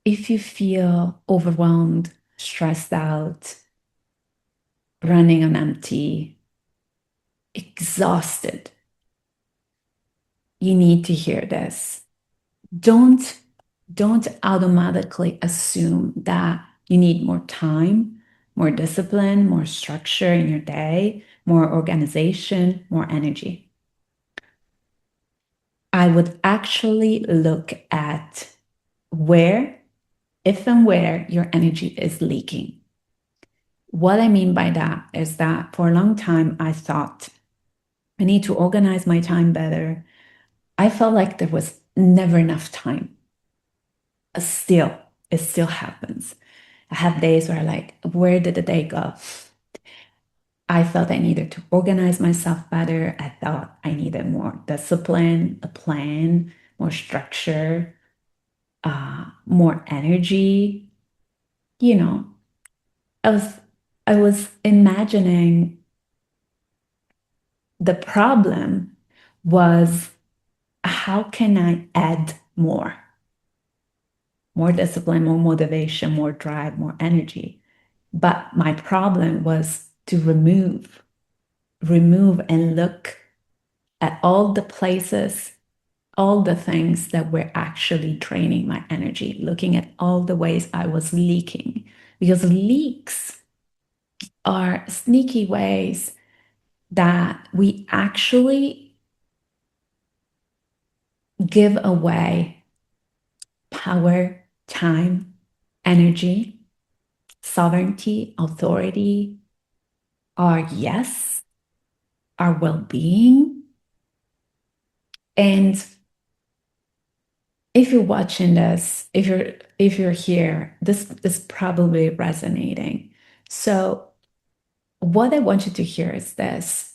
If you feel overwhelmed, stressed out, running on empty, exhausted, you need to hear this. Don't don't automatically assume that you need more time, more discipline, more structure in your day, more organization, more energy. I would actually look at where, if and where your energy is leaking. What I mean by that is that for a long time, I thought I need to organize my time better. I felt like there was never enough time. Still, it still happens. I have days where I like, where did the day go? I felt I needed to organize myself better. I thought I needed more discipline, a plan, more structure, more energy. You know, I was I was imagining the problem was how can I add more discipline, more motivation, more drive, more energy. But my problem was to remove and look at all the places, all the things that were actually draining my energy, looking at all the ways I was leaking. Because leaks are sneaky ways that we actually give away power, time, energy, sovereignty, authority, our yes, our well-being. And if you're watching this, if you're here, this is probably resonating. So what I want you to hear is this.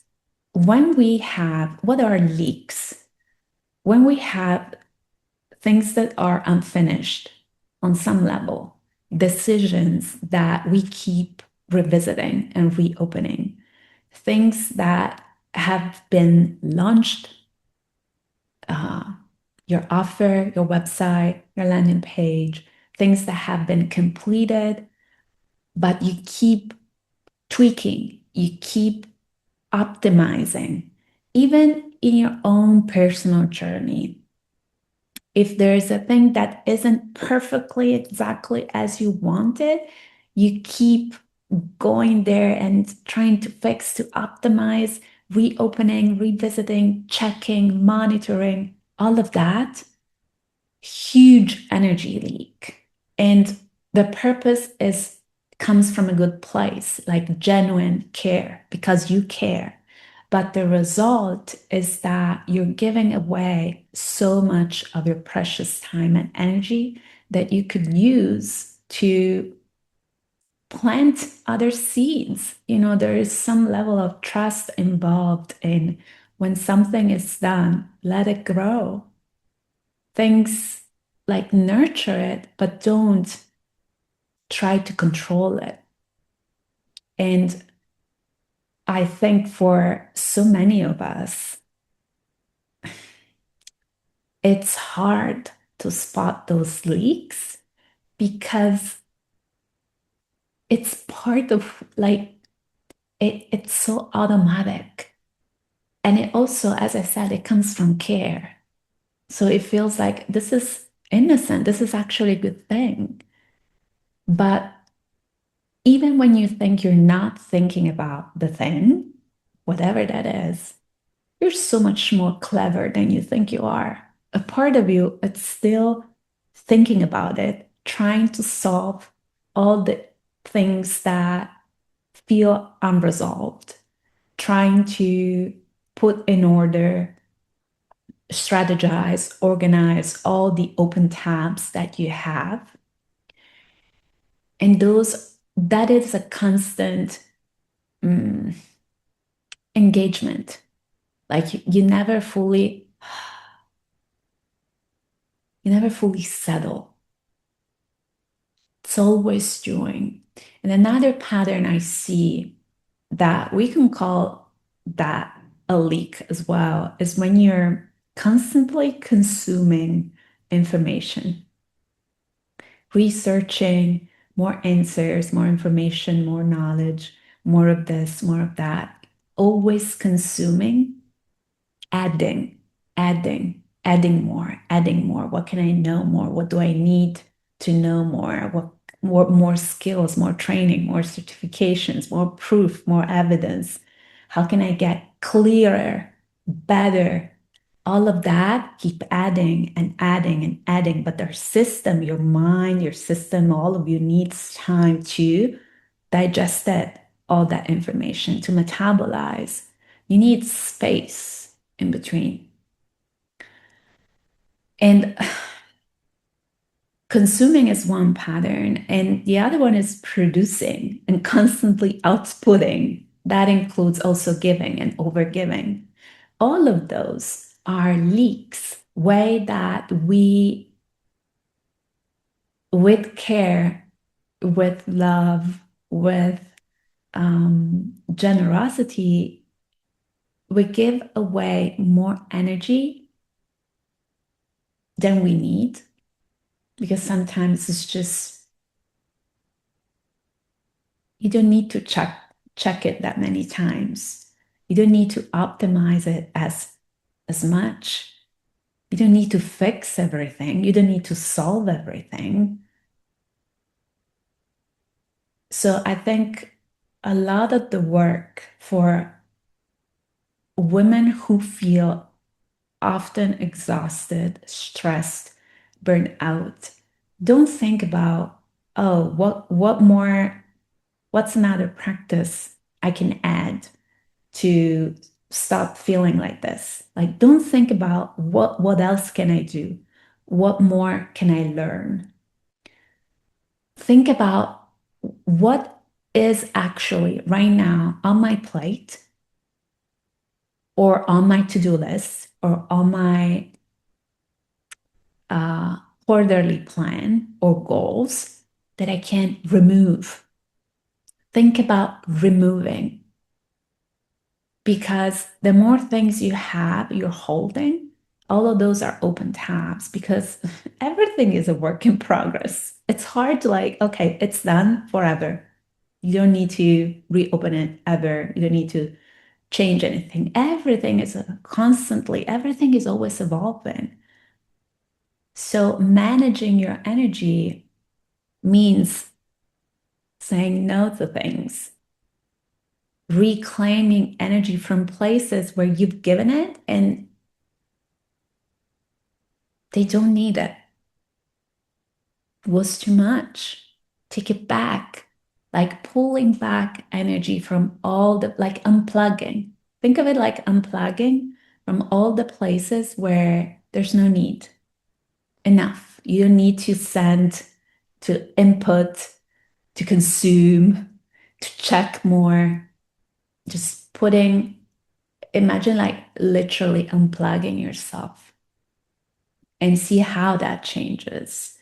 When we have, what are leaks? When we have things that are unfinished on some level, decisions that we keep revisiting and reopening, things that have been launched, uh, your offer, your website, your landing page, things that have been completed, but you keep tweaking, you keep optimizing, even in your own personal journey. If there is a thing that isn't perfectly exactly as you want it, you keep going there and trying to fix, to optimize, reopening, revisiting, checking, monitoring, all of that, huge energy leak. And the purpose is comes from a good place, like genuine care, because you care. But the result is that you're giving away so much of your precious time and energy that you could use to plant other seeds. There is some level of trust involved in when something is done, let it grow. Things like nurture it, but don't try to control it. And I think for so many of us, it's hard to spot those leaks because it's part of like it's so automatic. And it also, as I said, it comes from care. So it feels like this is innocent. This is actually a good thing. But even when you think you're not thinking about the thing, whatever that is, you're so much more clever than you think you are. A part of you, it's still thinking about it, trying to solve all the things that feel unresolved, trying to put in order, strategize, organize all the open tabs that you have. And that is a constant mm, engagement. Like you never fully settle. It's always doing. And another pattern I see that we can call that a leak as well is when you're constantly consuming information. researching more answers, more information, more knowledge, more of this, more of that, always consuming, adding, adding more, adding more. What can I know more? What do I need to know more? What more skills, more training, more certifications, more proof, more evidence? How can I get clearer, better? All of that, keep adding and adding and adding. But their system, your mind, your system, all of you needs time to digest it, all that information, to metabolize. You need space in between. And consuming is one pattern, and the other one is producing and constantly outputting. That includes also giving and overgiving. All of those are leaks, way that we, with care, with love, with generosity, we give away more energy than we need because sometimes it's just you don't need to check it that many times. You don't need to optimize it as much. You don't need to fix everything. You don't need to solve everything. So I think a lot of the work for women who feel often exhausted, stressed, burnt out, don't think about, oh, what's another practice I can add to stop feeling like this? Like, don't think about what else can I do? What more can I learn? Think about what is actually right now on my plate or on my to-do list or on my uh, quarterly plan or goals that I can remove. Think about removing because the more things you have, you're holding, all of those are open tabs because everything is a work in progress. It's hard to like, okay, it's done forever. You don't need to reopen it ever. You don't need to change anything. Everything is constantly, everything is always evolving. So managing your energy means saying no to things, reclaiming energy from places where you've given it and they don't need it. It was too much. Take it back, like pulling back energy from all the, like unplugging. Think of it like unplugging from all the places where there's no need. Enough. You don't need to send, to input, to consume, to check more. Just putting, imagine like literally unplugging yourself and see how that changes.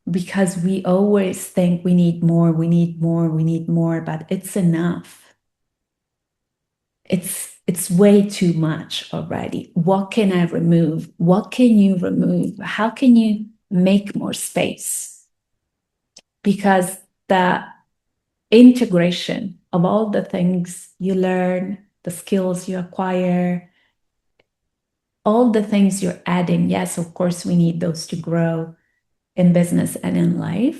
Because we always think we need more, we need more, we need more, but it's enough. It's way too much already. What can I remove? What can you remove? How can you make more space? Because the integration of all the things you learn, the skills you acquire, all the things you're adding. Yes, of course, we need those to grow in business and in life,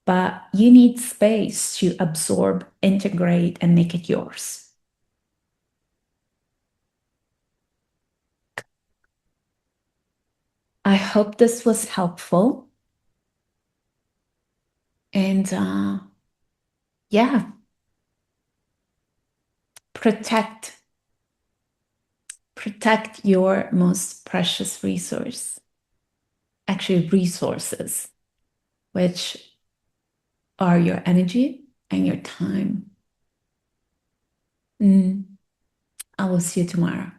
but you need space to absorb, integrate, and make it yours. I hope this was helpful. And yeah, protect, protect your most precious resource, actually resources, which are your energy and your time. I will see you tomorrow.